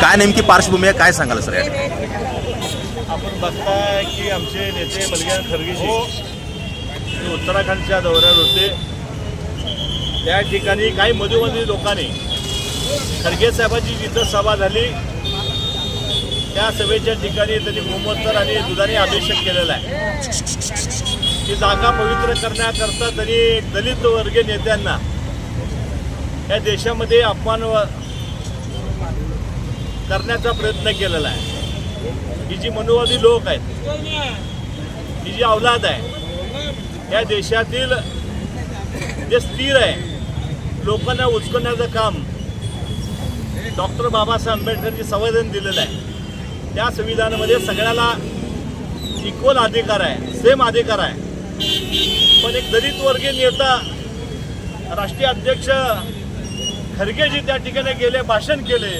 काय नेमकी पार्श्वभूमी आहे, काय सांगाल सर? आपण बघताय की आमचे नेते मल्लिकार्जुन खरगेजी ते उत्तराखंडच्या दौऱ्यावर होते. त्या ठिकाणी काही मधुमती लोकांनी खरगे साहेबांची जिथं सभा झाली त्या सभेच्या ठिकाणी त्यांनी गोमूत्र आणि दुधाने अभिषेक केलेला आहे. ती जागा पवित्र करण्याकरता त्यांनी दलित वर्गीय नेत्यांना या देशामध्ये अपमान करण्याचा प्रयत्न केलेला आहे. ही जी मनुवादी लोक आहेत, ही जी औलाद आहे, या देशातील जे स्थिर आहे लोकांना उचकण्याचं काम डॉक्टर बाबासाहेब आंबेडकरांनी संविधान दिलेलं आहे. त्या संविधानामध्ये सगळ्याला इक्वल अधिकार आहे, सेम अधिकार आहे. पण एक दलित वर्गीय नेता राष्ट्रीय अध्यक्ष खरगेजी त्या ठिकाणी गेले, भाषण केले,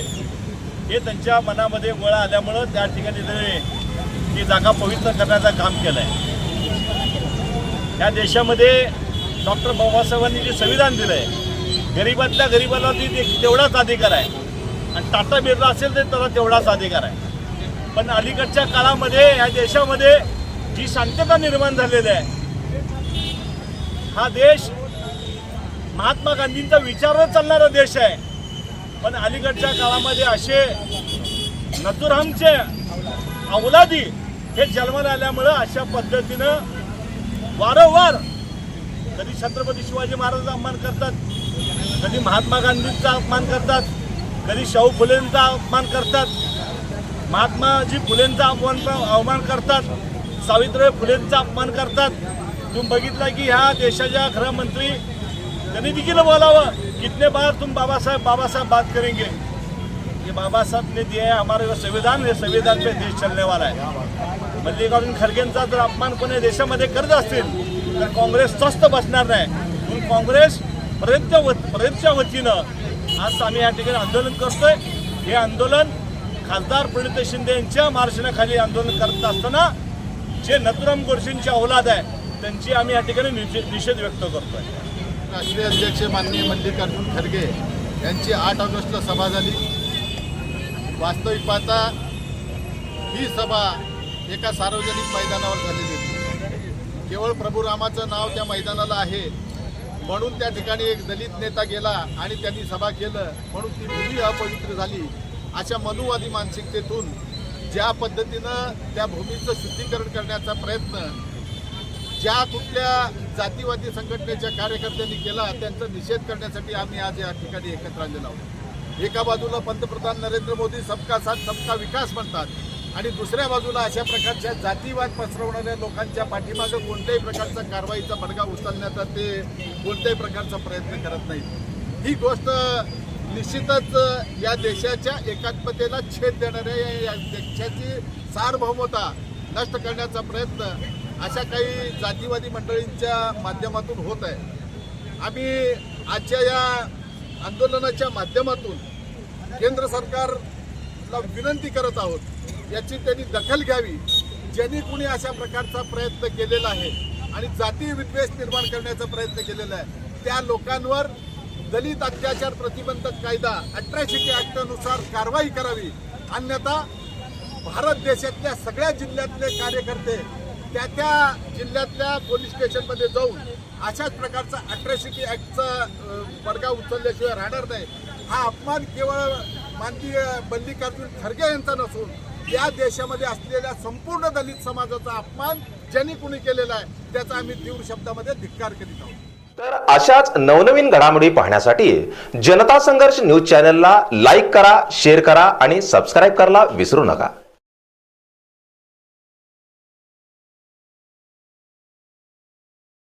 हे त्यांच्या मनामध्ये गोळा आल्यामुळं त्या ठिकाणी त्यांनी ती जागा पवित्र करण्याचं काम केलं आहे. या देशामध्ये डॉक्टर बाबासाहेबांनी जे संविधान दिलं आहे, गरीबातल्या गरीबाला तेवढाच अधिकार आहे आणि टाटा बिर्ला असेल तर त्याला तेवढाच अधिकार आहे. पण अलीकडच्या काळामध्ये या देशामध्ये जी शांतता निर्माण झालेली आहे, हा देश महात्मा गांधींचा विचारावर चालणारा देश आहे. पण अलीकडच्या काळामध्ये असे नथुरामचे औलादी हे जन्माला आल्यामुळं अशा पद्धतीनं वारंवार कधी छत्रपती शिवाजी महाराजांचा अपमान करतात, कधी महात्मा गांधींचा अपमान करतात, कधी शाहू फुलेंचा अपमान करतात, महात्माजी फुलेंचा अवमान करतात, सावित्रीबाई फुलेंचा अपमान करतात. तुम्ही बघितलं की ह्या देशाच्या गृहमंत्री त्यांनी देखील बोलावं, कितने बार तुम बाबा साहब बात करेंगे. ये बाबा साहब ने दिया है हमारे संविधान, हे संविधान पे देश चलने वाला आहे. मल्लिकार्जुन खरगेंचा जर अपमान कोणी देशामध्ये करत असतील तर काँग्रेस स्वस्थ बसणार नाही. म्हणून काँग्रेस प्रयत्नच्या वतीनं आज आम्ही या ठिकाणी आंदोलन करतोय. हे आंदोलन खासदार प्रणित शिंदे यांच्या मार्गदर्शनाखाली आंदोलन करत असताना जे नथुराम गोडसेंची औलाद आहे त्यांची आम्ही या ठिकाणी निषेध व्यक्त करतोय. राष्ट्रीय अध्यक्ष माननीय मल्लिकार्जुन खरगे यांची 8 ऑगस्टला सभा झाली. वास्तविक पाहता ही सभा एका सार्वजनिक मैदानावर झालेली होती. केवळ प्रभू रामाचं नाव त्या मैदानाला आहे म्हणून त्या ठिकाणी एक दलित नेता गेला आणि त्यांनी सभा केलं म्हणून ती भूमी अपवित्र झाली. अशा मनुवादी मानसिकतेतून ज्या पद्धतीनं त्या भूमीचं शुद्धीकरण करण्याचा प्रयत्न ज्या कुठल्या जातीवादी संघटनेच्या कार्यकर्त्यांनी केला त्यांचा निषेध करण्यासाठी आम्ही आज या ठिकाणी एकत्र आलेलो आहोत. एका बाजूला पंतप्रधान नरेंद्र मोदी सबका साथ सबका विकास म्हणतात आणि दुसऱ्या बाजूला अशा प्रकारच्या जातीवाद पसरवणाऱ्या लोकांच्या पाठीमागं कोणत्याही प्रकारचा कारवाईचा बडगा उचलण्याचा ते कोणत्याही प्रकारचा प्रयत्न करत नाहीत. ही गोष्ट निश्चितच या देशाच्या एकात्मतेला छेद देणाऱ्या या देशाची सार्वभौमता नष्ट करण्याचा प्रयत्न अशा काही जातीवादी मंडळींच्या माध्यमातून होत आहे. आम्ही आजच्या या आंदोलनाच्या माध्यमातून केंद्र सरकारला विनंती करत आहोत याची त्यांनी दखल घ्यावी. ज्यांनी कुणी अशा प्रकारचा प्रयत्न केलेला आहे आणि जाती विद्वेष निर्माण करण्याचा प्रयत्न केलेला आहे त्या लोकांवर दलित अत्याचार प्रतिबंधक कायदा 1800 ॲक्टनुसार कारवाई करावी. अन्यथा भारत देशातल्या सगळ्या जिल्ह्यातले कार्यकर्ते त्या जिल्ह्यातल्या पोलीस स्टेशनमध्ये जाऊन अशाच प्रकारचा 1800 ॲक्टचा बडगा उचलल्याशिवाय राहणार नाही. हा अपमान केवळ माननीय मल्लिकार्जुन खरगे यांचा नसून या देशामध्ये असलेल्या संपूर्ण दलित समाजाचा अपमान ज्यांनी कुणी केलेला आहे त्याचा आम्ही तीव्र शब्दामध्ये धिक्कार करीत आहोत. तर अशाच नवनवीन घडामोडी पाहण्यासाठी जनता संघर्ष न्यूज चॅनलला लाईक करा, शेअर करा आणि सबस्क्राईब करायला विसरू नका.